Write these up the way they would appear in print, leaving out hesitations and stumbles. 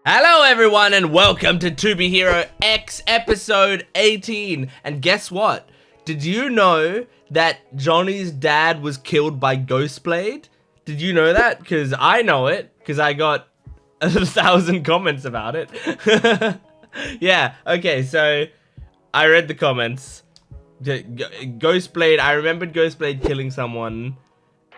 Hello everyone and welcome to To Be Hero X episode 18. And guess what? Did you know that Johnny's dad was killed by Ghostblade? Did you know that? Because I know it, because I got 1,000 comments about it. Yeah, okay, so I read the comments. Ghostblade, I remembered Ghostblade killing someone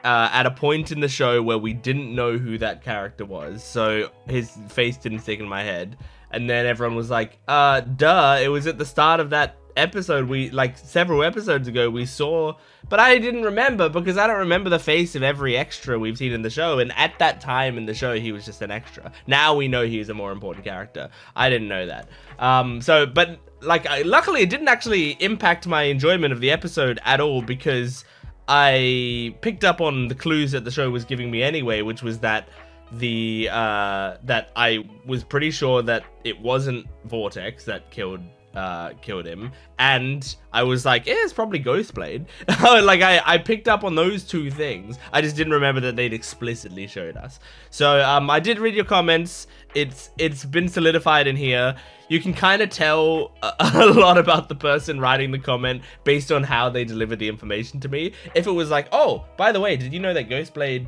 at a point in the show where we didn't know who that character was, so his face didn't stick in my head. And then everyone was like, duh, it was at the start of that episode several episodes ago we saw, but I didn't remember because I don't remember the face of every extra we've seen in the show, and at that time in the show he was just an extra. Now we know he's a more important character. I didn't know that. Luckily it didn't actually impact my enjoyment of the episode at all, because I picked up on the clues that the show was giving me anyway, which was that that I was pretty sure that it wasn't Vortex that killed him, and I was like, yeah, it's probably Ghostblade. I picked up on those two things. I just didn't remember that they'd explicitly showed us. So I did read your comments. It's been solidified in here. You can kind of tell a lot about the person writing the comment based on how they delivered the information to me. If it was like, oh, by the way, did you know that Ghostblade,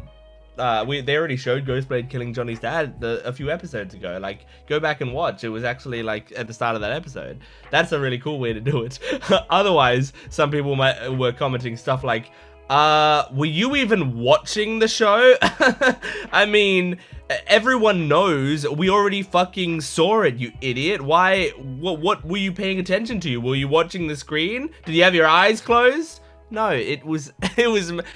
they already showed Ghostblade killing Johnny's dad a few episodes ago. Like, go back and watch. It was actually like at the start of that episode. That's a really cool way to do it. Otherwise, some people were commenting stuff like, were you even watching the show? I mean, everyone knows. We already fucking saw it, you idiot. Why? What were you paying attention to? Were you watching the screen? Did you have your eyes closed? No, it was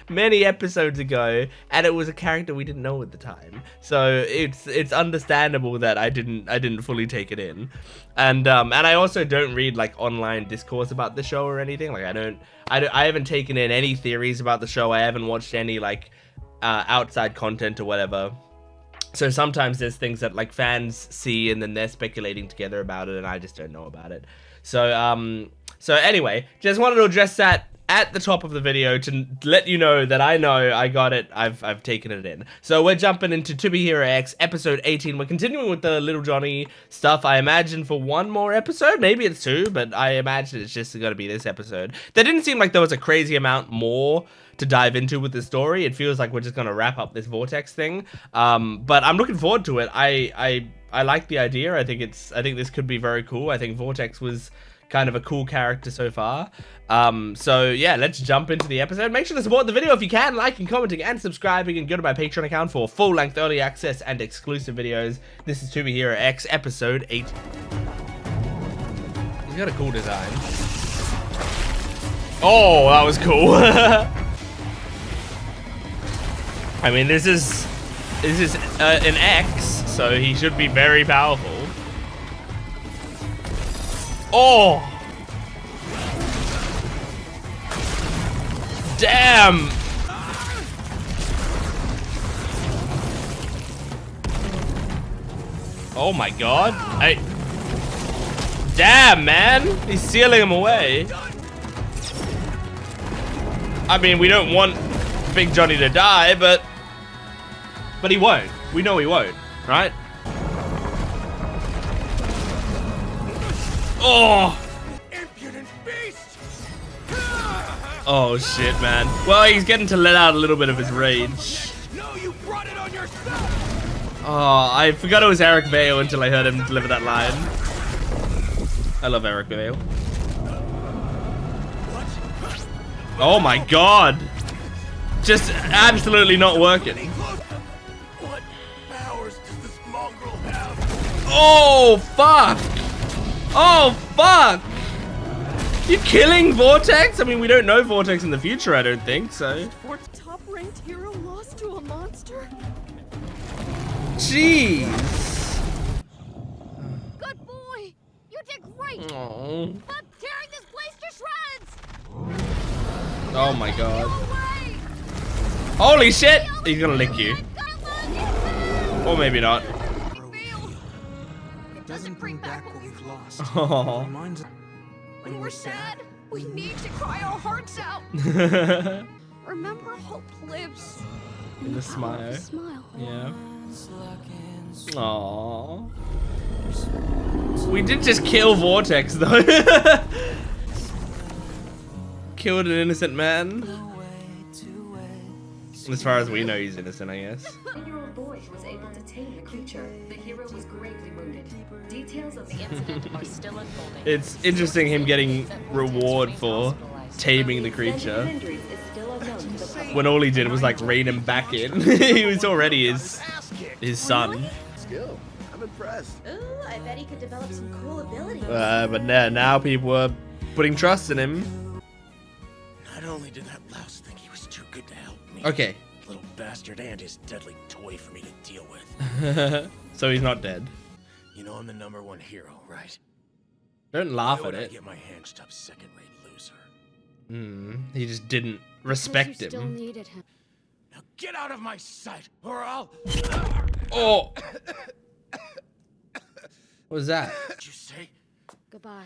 many episodes ago, and it was a character we didn't know at the time. So it's understandable that I didn't fully take it in, and I also don't read like online discourse about the show or anything. Like I haven't taken in any theories about the show. I haven't watched any like outside content or whatever. So sometimes there's things that like fans see and then they're speculating together about it, and I just don't know about it. So so anyway, just wanted to address that at the top of the video to let you know that I know I got it. I've taken it in. So we're jumping into To Be Hero X episode 18. We're continuing with the Little Johnny stuff, I imagine, for one more episode. Maybe it's two, but I imagine it's just gonna be this episode. There didn't seem like there was a crazy amount more to dive into with the story. It feels like we're just gonna wrap up this Vortex thing. But I'm looking forward to it. I like the idea. I think this could be very cool. I think Vortex was kind of a cool character so far. So yeah, let's jump into the episode. Make sure to support the video if you can, liking, commenting, and subscribing, and go to my Patreon account for full-length early access and exclusive videos. This is To Be Hero X episode 8. We got a cool design. Oh, that was cool. I mean, this is an X, so he should be very powerful. Oh! Damn! Oh my god. Damn, man! He's sealing him away. I mean, we don't want Big Johnny to die, but he won't. We know he won't, right? Oh! Impudent beast! Oh shit, man. Well, he's getting to let out a little bit of his rage. No, you brought it on yourself. Oh, I forgot it was Eric Vale until I heard him deliver that line. I love Eric Vale. Oh my god! Just absolutely not working. What powers does this mongrel have? Oh fuck! Oh, fuck! You killing Vortex? I mean, we don't know Vortex in the future, I don't think, so. Top-ranked hero lost to a monster? Jeez. Good boy! You did great! Aww. Stop tearing this place to shreds! Oh my god. Holy shit! He's gonna lick you. Or maybe not. It doesn't bring back what we've lost. Oh. When we're sad, we need to cry our hearts out. Remember, hope lives in the smile. Smile. Yeah. Aww. We did just kill Vortex though. Killed an innocent man. As far as we know, he's innocent, I guess. 9-year-old boy was able to tame the creature. The hero was gravely wounded. Details of the incident are still unfolding. It's interesting him getting reward for taming the creature when all he did was like rein him back in. He was already his son. Skill. I'm impressed. Ooh, I bet he could develop some cool abilities. But now people are putting trust in him. Not only did that louse think he was too good to help me. Okay. Little bastard and his deadly toy for me to deal with. So he's not dead. You know I'm the #1 hero, right? Don't laugh Why at would I it. get my hands up second-rate loser? He just didn't respect You still him. needed him. Now get out of my sight, or I'll. Oh! What was that? What'd you say? Goodbye.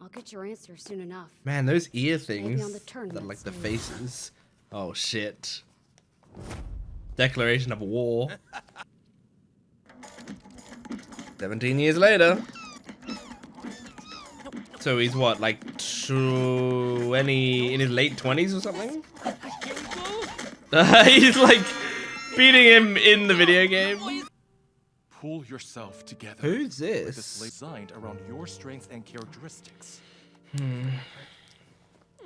I'll get your answer soon enough. Man, those ear Maybe things. on the turn That, like the next. faces. Oh shit. Declaration of war. 17 years later. So he's what, like 20, in his late 20s or something? He's like beating him in the video game. Pull yourself together. Who's With this? this designed around your strengths and characteristics.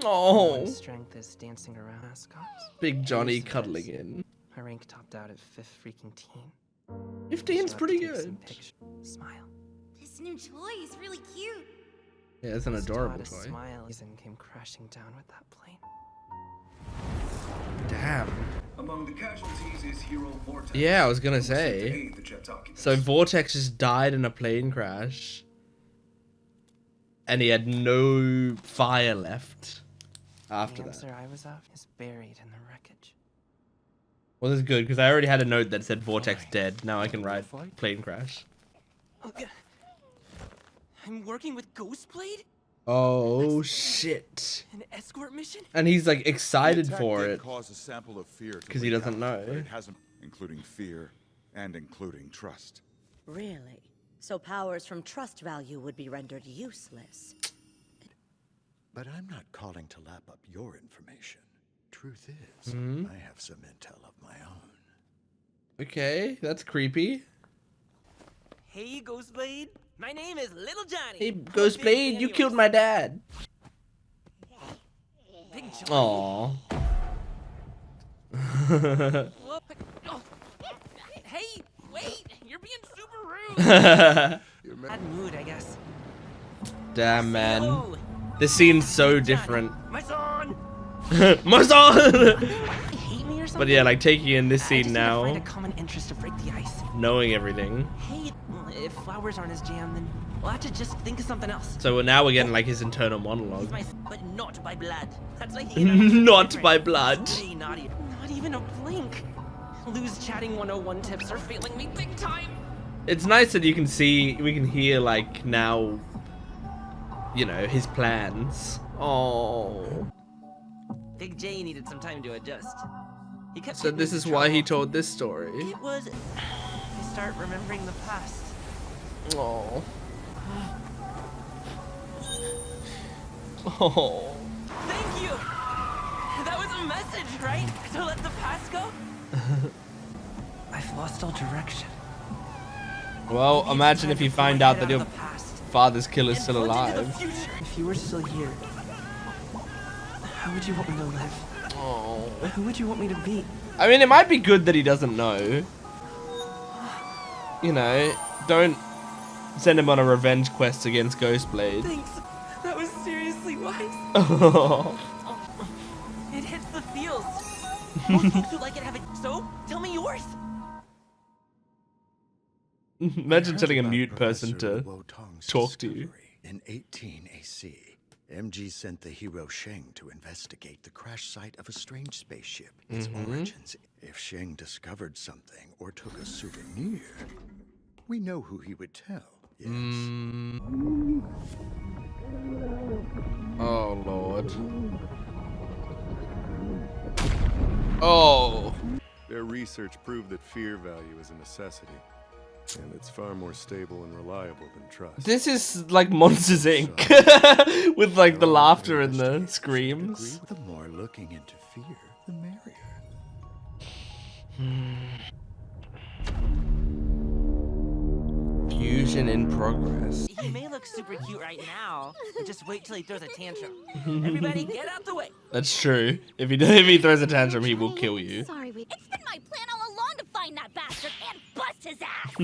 Oh, Strength is dancing around mascots. Big Johnny cuddling in. My rank topped out at 5th freaking team. 15's pretty good. Smile. This new toy is really cute. Yeah, it's an adorable Todd, a toy. smile and came crashing down with that plane. Damn. Among the casualties is hero Vortex. Yeah, I was gonna who was sent to say. aid the Jet's occupants. So Vortex just died in a plane crash. And he had no fire left after The that. answer I was after is buried in the wreckage. Well, this is good, because I already had a note that said Vortex dead. Now I can write plane crash. I'm working with Ghostblade? Oh, shit. An escort mission? And he's, like, excited The attack for did it. cause a sample of fear to 'Cause he leak doesn't out, know. but it hasn't, including fear and including trust. Really? So powers from trust value would be rendered useless. But I'm not calling to lap up your information. Truth is, Hmm? I have some intel of my own. Okay, that's creepy. Hey, Ghostblade. My name is Little Johnny. Hey, Ghostblade, you killed my dad. Big Johnny. Aww. Hey, wait. You're being super rude. Damn, Bad mood, I guess. man. Oh, This scene's so different. my son. My son! Hate me or something? But yeah, like taking in this I scene just need to find a now, common interest to break the ice. knowing everything. Hey, if flowers aren't his jam, then we'll have to just think of something else. So now we're getting like his internal monologue. But not by blood. That's like Not by blood. Way naughty. Not even a blink. Lose chatting 101 tips are failing me big time. It's nice that you can see, we can hear like now, you know, his plans. Oh. Big J needed some time to adjust. He kept So getting this into is why he trouble. told this story. It was. I start remembering the past. Oh. Oh. Thank you. That was a message, right? To let the past go. I've lost all direction. Well, imagine if you find out that your the past father's killer's and still plunge into alive. the future. If you were still here, how would you want me to live? Oh. Who would you want me to be? I mean, it might be good that he doesn't know. You know, don't send him on a revenge quest against Ghostblade. Thanks. That was seriously wise. Oh. It hits the feels. Most folks who like it have it. So, tell me yours. Imagine telling a About mute person Professor to Luotong's talk to you. discovery. In 18 AC, MG sent the hero Sheng to investigate the crash site of a strange spaceship, its origins. If Sheng discovered something or took a souvenir, we know who he would tell. Yes. Oh, Lord. Oh. Their research proved that fear value is a necessity. And it's far more stable and reliable than trust. This is like Monsters Inc. with like the laughter and the screams. The more looking into fear, the merrier. Fusion in progress. He may look super cute right now, but just wait till he throws a tantrum. Everybody, get out the way. That's true. If he throws a tantrum, he will kill you. Sorry, it's been my plan all along to find that bastard and bust his ass.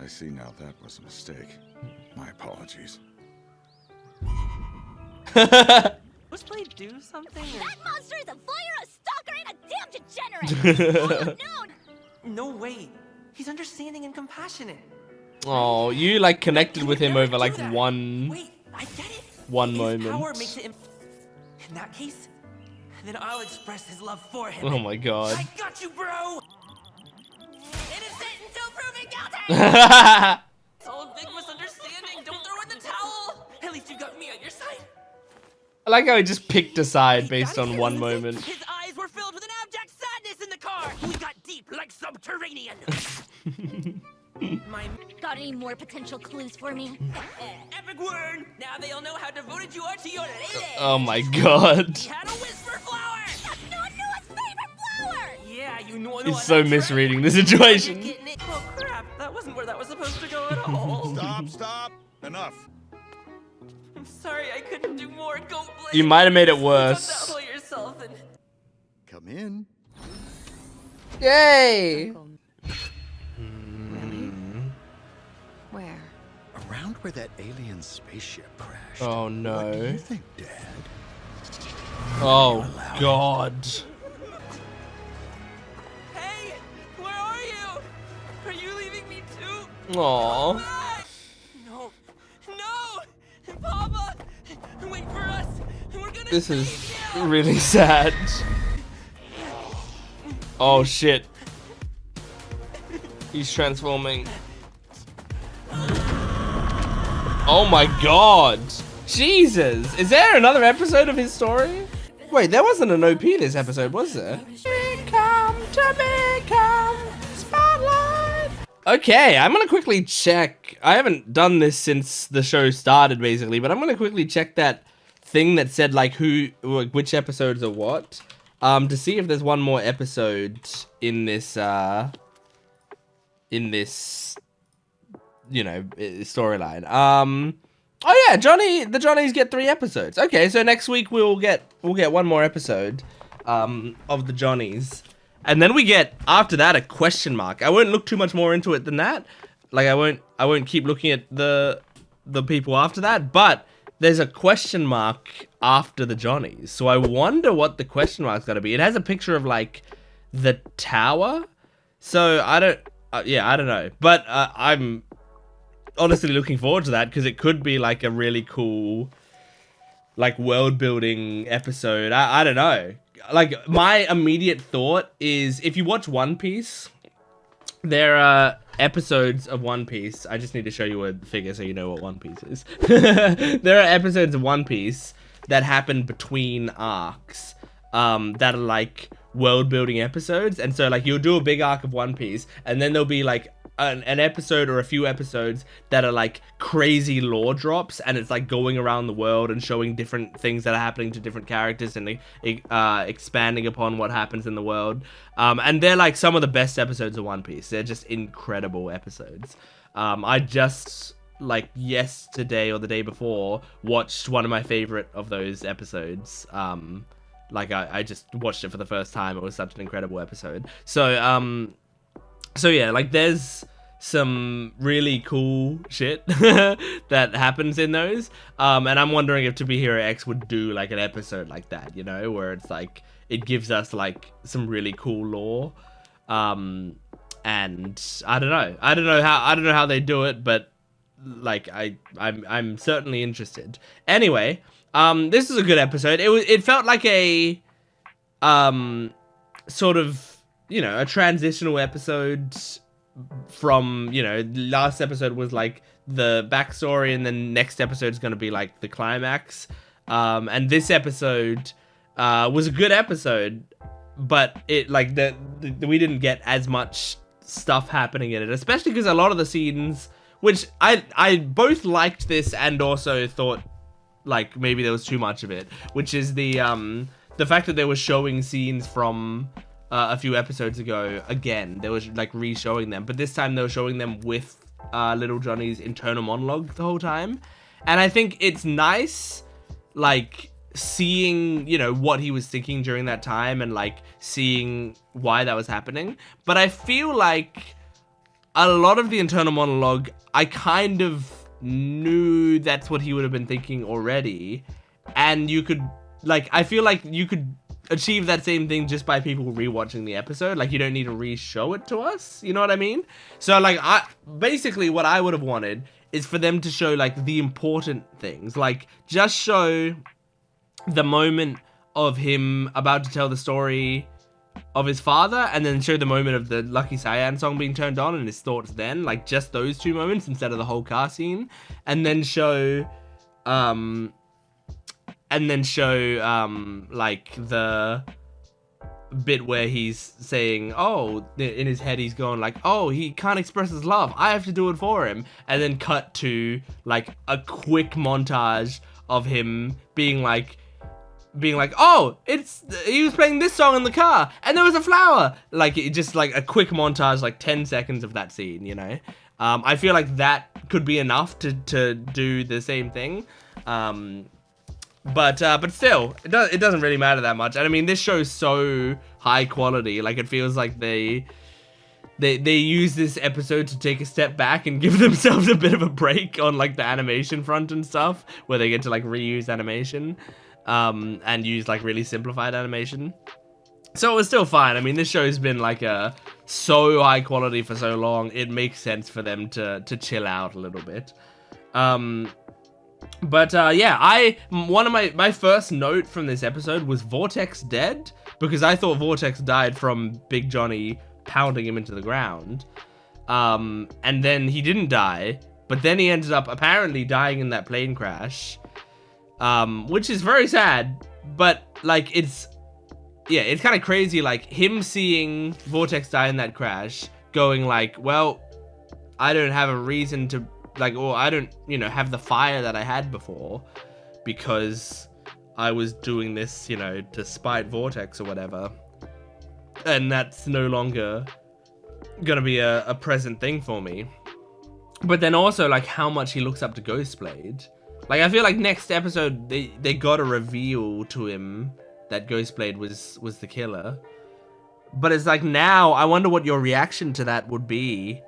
I see now that was a mistake. My apologies. Ghostblade do something? That monster is a voyeur, a stalker, and a damn degenerate. No way. He's understanding and compassionate. Oh, you like connected with him over like one Wait, I get it. one His moment. power makes it in that case, then I'll express his love for him. Oh my god. I got you, bro. Innocent until proven guilty. It's all a big misunderstanding. Don't throw in the towel. At least you got me on your side. I like how he just picked a side based on one moment. His eyes were filled with an abject sadness in the car. We got deep like subterranean. Got any more potential clues for me? Epic word! Now they'll know how devoted you are to your lady. Oh my god. He had a whisper flower. That's Nua's favorite flower! Yeah, you know. He's so misreading the situation. Oh crap! That wasn't where that was supposed to go at all. Stop! Enough. I'm sorry, I couldn't do more. Ghostblade. You might have made it worse. Don't tell yourself and... Come in. Yay! Where? Around where that alien spaceship crashed. Oh no. What do you think, Dad? Oh god. Hey, where are you? Are you leaving me too? Aww. No, Papa, wait for us. We're gonna. This is really sad. Oh shit. He's transforming. Oh my god. Jesus. Is there another episode of his story? Wait, there wasn't an OP this episode, was there? Come to become spotlight. Okay, I'm gonna quickly check. I haven't done this since the show started, basically, but I'm gonna quickly check that thing that said like which episodes are what, to see if there's one more episode in this, you know, storyline. Oh yeah, the Johnnies get 3 episodes. Okay, so next week we'll get one more episode, of the Johnnies. And then we get, after that, a question mark. I won't look too much more into it than that. Like, I won't keep looking at the people after that, but there's a question mark after the Johnnies. So I wonder what the question mark's gotta be. It has a picture of, like, the tower. So, I don't know. But, I'm honestly looking forward to that, because it could be, like, a really cool, like, world-building episode. I don't know. Like, my immediate thought is, if you watch One Piece, there are episodes of One Piece. I just need to show you a figure so you know what One Piece is. There are episodes of One Piece that happen between arcs, that are, like, world-building episodes. And so, like, you'll do a big arc of One Piece, and then there'll be, like, an episode or a few episodes that are like crazy lore drops, and it's like going around the world and showing different things that are happening to different characters and expanding upon what happens in the world. And they're like some of the best episodes of One Piece. They're just incredible episodes. I just like yesterday or the day before watched one of my favorite of those episodes. Like I just watched it for the first time. It was such an incredible episode. So yeah, like there's some really cool shit that happens in those. And I'm wondering if To Be Hero X would do like an episode like that, you know, where it's like it gives us like some really cool lore. And I don't know how they do it, but like I'm certainly interested. Anyway, this is a good episode. It felt like a sort of, you know, a transitional episode from, you know, last episode was like the backstory, and then next episode is going to be like the climax. And this episode was a good episode, but it like we didn't get as much stuff happening in it, especially because a lot of the scenes, which I both liked this and also thought like maybe there was too much of it, which is the fact that they were showing scenes from a few episodes ago again. They were like re-showing them, but this time they were showing them with Little Johnny's internal monologue the whole time. And I think it's nice, like, seeing, you know, what he was thinking during that time and, like, seeing why that was happening. But I feel like a lot of the internal monologue, I kind of knew that's what he would have been thinking already. And you could, like, I feel like you could achieve that same thing just by people rewatching the episode. Like, you don't need to re-show it to us, you know what I mean? So, like, basically what I would have wanted is for them to show, like, the important things. Like, just show the moment of him about to tell the story of his father, and then show the moment of the Lucky Cyan song being turned on and his thoughts then. Like, just those two moments instead of the whole car scene. And then show, like, the bit where he's saying, oh, in his head he's going like, oh, he can't express his love, I have to do it for him. And then cut to, like, a quick montage of him being like, oh, he was playing this song in the car, and there was a flower. Like, it just, like, a quick montage, like 10 seconds of that scene, you know? I feel like that could be enough to do the same thing. But still, it doesn't really matter that much. And I mean, this show's so high quality. Like, it feels like they use this episode to take a step back and give themselves a bit of a break on, like, the animation front and stuff, where they get to, like, reuse animation, and use, like, really simplified animation. So it was still fine. I mean, this show's been, like, so high quality for so long, it makes sense for them to chill out a little bit. But yeah, one of my first note from this episode was Vortex dead, because I thought Vortex died from Big Johnny pounding him into the ground. And then he didn't die, but then he ended up apparently dying in that plane crash, which is very sad. But, like, it's kind of crazy, like, him seeing Vortex die in that crash, going like, well, I don't have a reason to, like, or I don't, you know, have the fire that I had before, because I was doing this, you know, to spite Vortex or whatever. And that's no longer gonna be a present thing for me. But then also, like, how much he looks up to Ghostblade. Like, I feel like next episode, they gotta reveal to him that Ghostblade was the killer. But it's like, now, I wonder what your reaction to that would be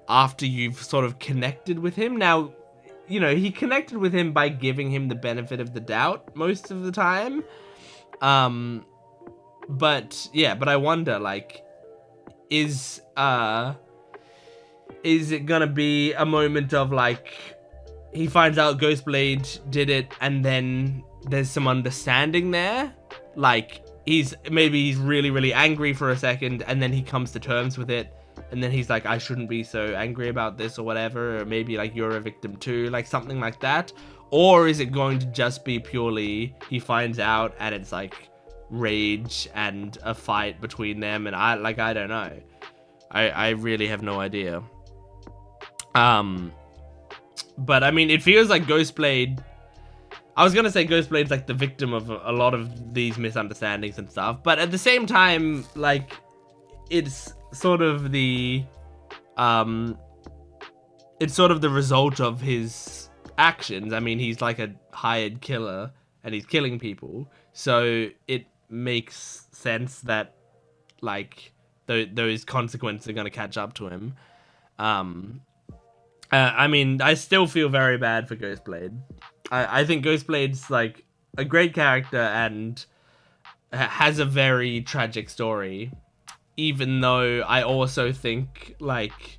after you've sort of connected with him. Now, you know, he connected with him by giving him the benefit of the doubt most of the time. But I wonder, like, is it gonna be a moment of, like, he finds out Ghostblade did it and then there's some understanding there? Like, he's really, really angry for a second and then he comes to terms with it. And then he's like, I shouldn't be so angry about this or whatever. Or maybe, like, you're a victim too. Like, something like that. Or is it going to just be purely he finds out and it's, like, rage and a fight between them? And I don't know. I really have no idea. But, I mean, it feels like Ghostblade... I was going to say Ghostblade's, like, the victim of a lot of these misunderstandings and stuff. But at the same time, like, it's sort of the result of his actions. I mean, he's like a hired killer and he's killing people, so it makes sense that, like, those consequences are going to catch up to him. I mean, I still feel very bad for Ghostblade. I think Ghostblade's, like, a great character and has a very tragic story. Even though I also think, like,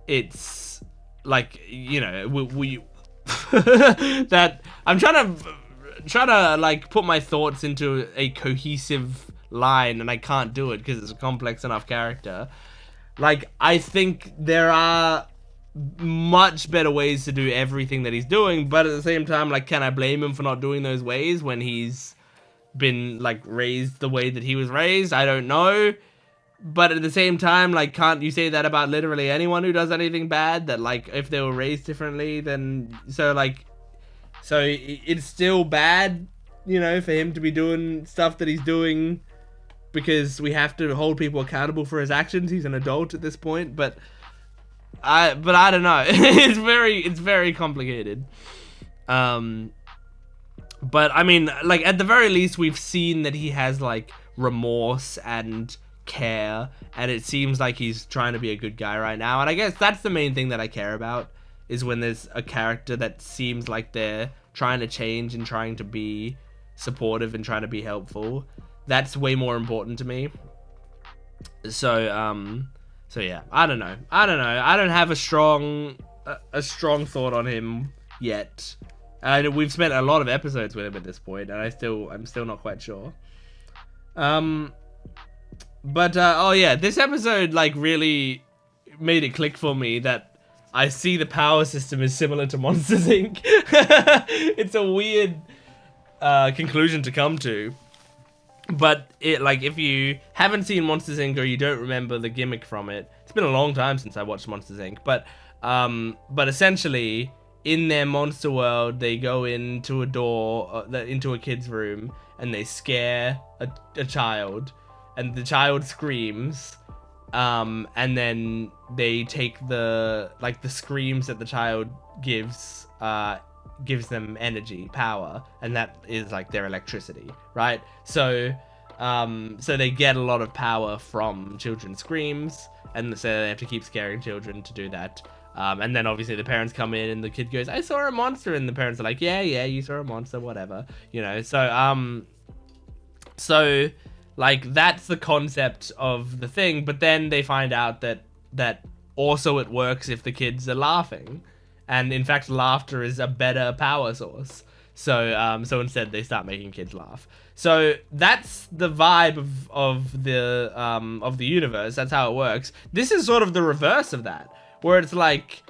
it's, like, you know, we that I'm trying to, like, put my thoughts into a cohesive line, and I can't do it because it's a complex enough character. Like, I think there are much better ways to do everything that he's doing, but at the same time, like, can I blame him for not doing those ways when he's been, like, raised the way that he was raised? I don't know. but at the same time, like, can't you say that about literally anyone who does anything bad? That, like, if they were raised differently, then so it's still bad, you know, for him to be doing stuff that he's doing because we have to hold people accountable for his actions. He's an adult at this point, but I don't know. it's very complicated. But I mean, like, at the very least, we've seen that he has, like, remorse and care, and it seems like he's trying to be a good guy right now. And I guess that's the main thing that I care about, is when there's a character that seems like they're trying to change and trying to be supportive and trying to be helpful. That's way more important to me. So yeah, I don't know. I don't have a strong thought on him yet. We've spent a lot of episodes with him at this point, and I'm still not quite sure. But oh yeah, this episode, like, really made it click for me that I see the power system is similar to Monsters Inc. It's a weird conclusion to come to, but if you haven't seen Monsters Inc. or you don't remember the gimmick from it, it's been a long time since I watched Monsters Inc. But essentially, in their monster world, they go into a door, into a kid's room, and they scare a child, and the child screams, and then they take the screams that the child gives them energy, power, and that is like their electricity, right? So they get a lot of power from children's screams, and so they have to keep scaring children to do that. And then obviously the parents come in and the kid goes, "I saw a monster," and the parents are like, yeah, you saw a monster, whatever, you know. So like, that's the concept of the thing. But then they find out that also it works if the kids are laughing, and in fact laughter is a better power source. So instead they start making kids laugh. So that's the vibe of the universe. That's how it works. This is sort of the reverse of that, where it's like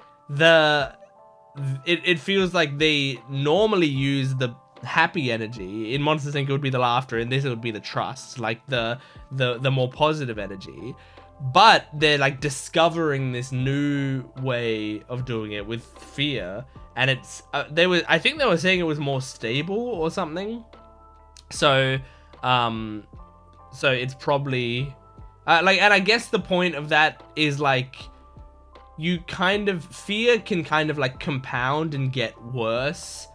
it feels like they normally use the happy energy. In Monsters Inc. it would be the laughter, and this it would be the trust, like the more positive energy. But they're like discovering this new way of doing it with fear, and it's I think they were saying it was more stable or something. So it's probably and I guess the point of that is like, fear can kind of like compound and get worse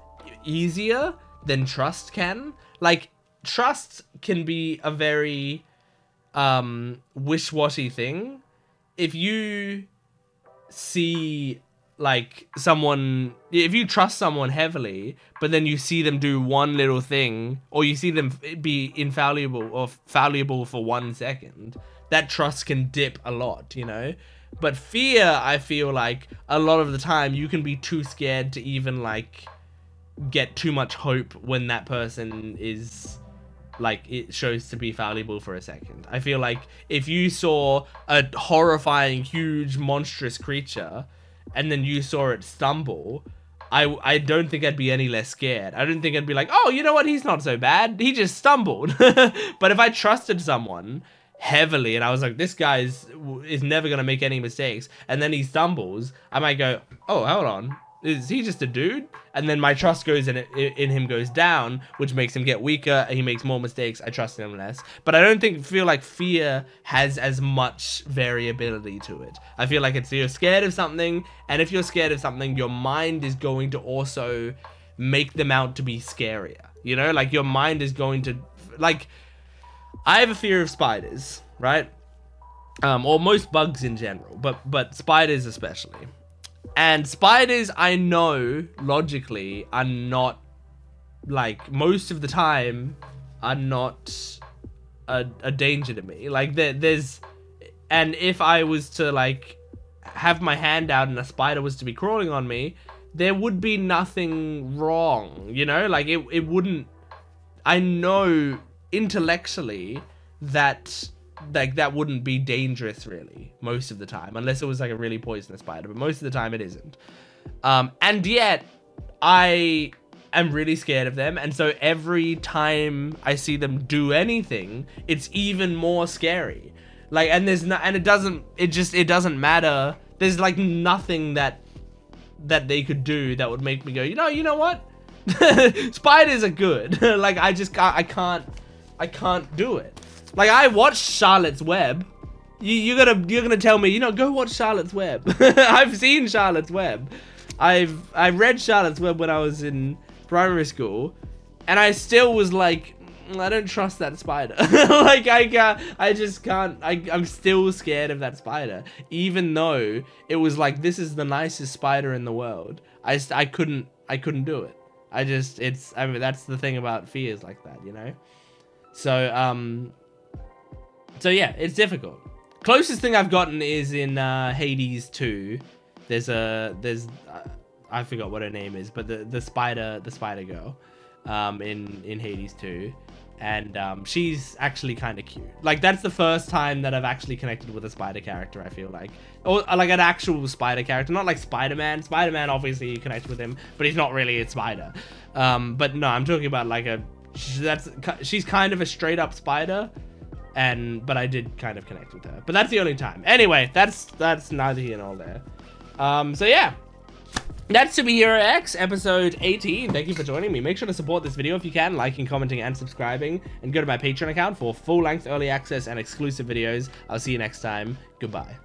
easier than trust can. Like, trust can be a very wish-washy thing. If you see like if you trust someone heavily, but then you see them do one little thing, or you see them be infallible or fallible for 1 second, that trust can dip a lot, you know. But fear, I feel like a lot of the time you can be too scared to even like get too much hope when that person is like, it shows to be fallible for a second. I feel like if you saw a horrifying, huge, monstrous creature and then you saw it stumble, I don't think I'd be any less scared. I don't think I'd be like, oh, you know what, he's not so bad, he just stumbled. But if I trusted someone heavily and I was like, this guy is never gonna make any mistakes, and then he stumbles, I might go, oh, hold on, is he just a dude? And then my trust goes in him goes down, which makes him get weaker, and he makes more mistakes. I trust him less. But I don't feel like fear has as much variability to it. I feel like you're scared of something, and if you're scared of something, your mind is going to also make them out to be scarier. You know, like, your mind is going to, like, I have a fear of spiders, right? Or most bugs in general, but spiders especially. And spiders, I know logically are not, like, most of the time are not a danger to me. Like, there's, and if I was to like have my hand out and a spider was to be crawling on me, there would be nothing wrong, you know? Like, it wouldn't, I know intellectually that like that wouldn't be dangerous really most of the time, unless it was like a really poisonous spider, but most of the time it isn't. And yet I am really scared of them, and so every time I see them do anything, it's even more scary. Like, and there's no, and it doesn't matter. There's like nothing that they could do that would make me go, you know what? Spiders are good. Like, I can't do it. Like, I watched Charlotte's Web. You're gonna tell me, go watch Charlotte's Web. I've seen Charlotte's Web. I read Charlotte's Web when I was in primary school, and I still was like, I don't trust that spider. Like, I just can't. I'm still scared of that spider, even though it was like, this is the nicest spider in the world. I couldn't do it. I mean, that's the thing about fears like that, So yeah, it's difficult. Closest thing I've gotten is in Hades 2. There's I forgot what her name is, but the spider girl, in Hades 2, and she's actually kind of cute. Like, that's the first time that I've actually connected with a spider character, I feel like, or like an actual spider character, not like Spider-Man. Spider-Man, obviously you connect with him, but he's not really a spider. But no, I'm talking about like she's kind of a straight up spider. But I did kind of connect with her, but that's the only time. Anyway, that's neither here nor there. So yeah, that's Superhero X episode 18. Thank you for joining me. Make sure to support this video if you can, liking, commenting, and subscribing, and go to my Patreon account for full-length early access and exclusive videos. I'll see you next time. Goodbye.